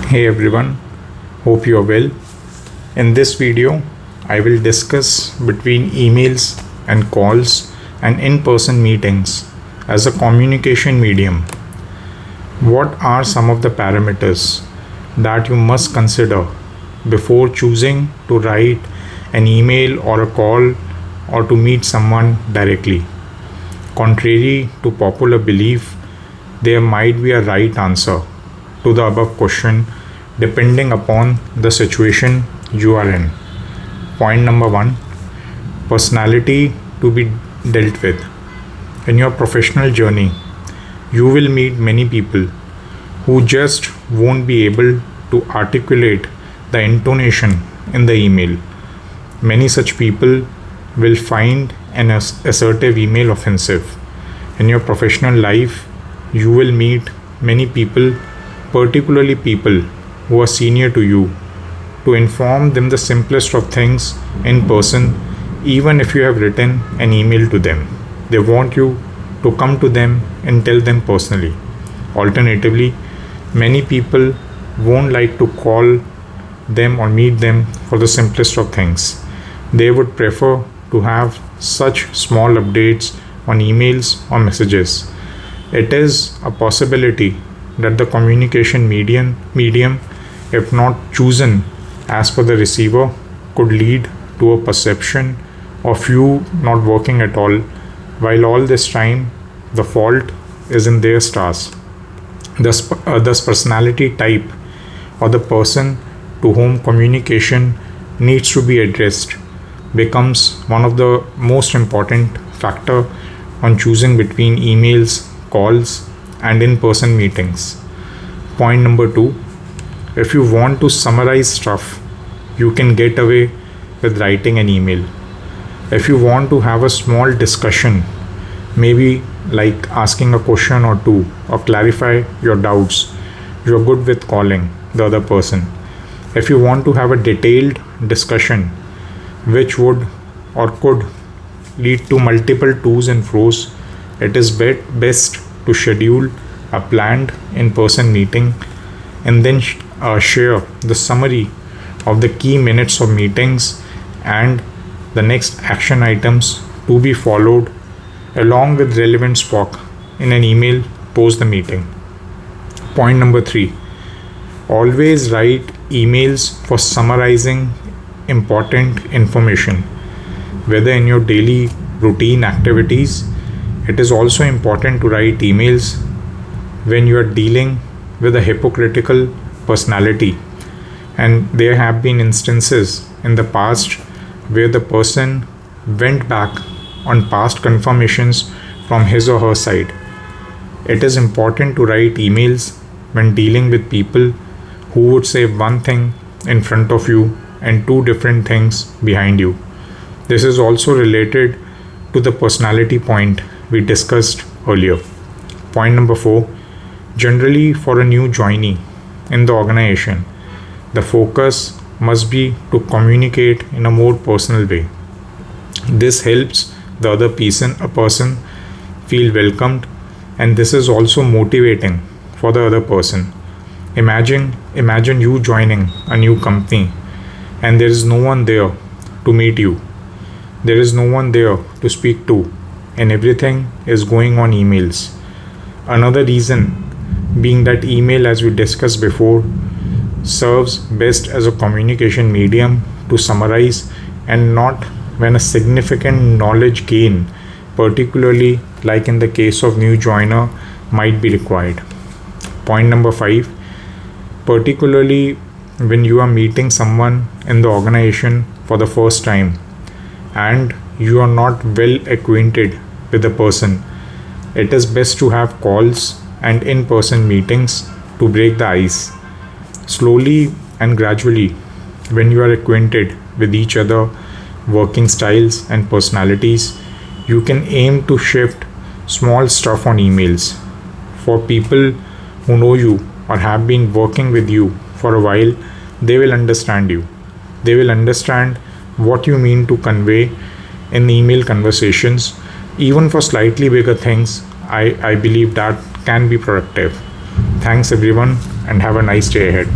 Hey everyone, hope you are well. In this video, I will discuss between emails and calls and in-person meetings as a communication medium. What are some of the parameters that you must consider before choosing to write an email or a call or to meet someone directly? Contrary to popular belief, there might be a right answer to the above question depending upon the situation you are in. Point number one, personality to be dealt with. In your professional journey, you will meet many people who just won't be able to articulate the intonation in the email. Many such people will find an assertive email offensive. In your professional life, you will meet many people, particularly people who are senior to you, to inform them the simplest of things in person, even if you have written an email to them. They want you to come to them and tell them personally. Alternatively, many people won't like to call them or meet them for the simplest of things. They would prefer to have such small updates on emails or messages. It is a possibility that the communication medium, if not chosen as per the receiver, could lead to a perception of you not working at all, while all this time the fault is in their stars. Thus, personality type or the person to whom communication needs to be addressed becomes one of the most important factor on choosing between emails, calls, and in-person meetings. Point number two, if you want to summarize stuff, you can get away with writing an email. If you want to have a small discussion, maybe like asking a question or two or clarify your doubts, you're good with calling the other person. If you want to have a detailed discussion which would or could lead to multiple to's and fro's, it is best to schedule a planned in-person meeting and then share the summary of the key minutes of meetings and the next action items to be followed along with relevant SPOC in an email post the meeting. Point number three, always write emails for summarizing important information. Whether in your daily routine activities, it is also important to write emails when you are dealing with a hypocritical personality. And there have been instances in the past where the person went back on past confirmations from his or her side. It is important to write emails when dealing with people who would say one thing in front of you and two different things behind you. This is also related to the personality point we discussed earlier. Point number four, generally for a new joinee in the organization, the focus must be to communicate in a more personal way. This helps the other person feel welcomed, and this is also motivating for the other person. Imagine you joining a new company and there is no one there to meet you. There is no one there to speak to, and everything is going on emails. Another reason being that email, as we discussed before, serves best as a communication medium to summarize and not when a significant knowledge gain, particularly like in the case of new joiner, might be required. Point number five, particularly when you are meeting someone in the organization for the first time and you are not well acquainted with the person, it is best to have calls and in-person meetings to break the ice. Slowly and gradually, when you are acquainted with each other, working styles and personalities, you can aim to shift small stuff on emails. For people who know you or have been working with you for a while, they will understand you. They will understand what you mean to convey in email conversations. Even for slightly bigger things, I believe that can be productive. Thanks everyone and have a nice day ahead.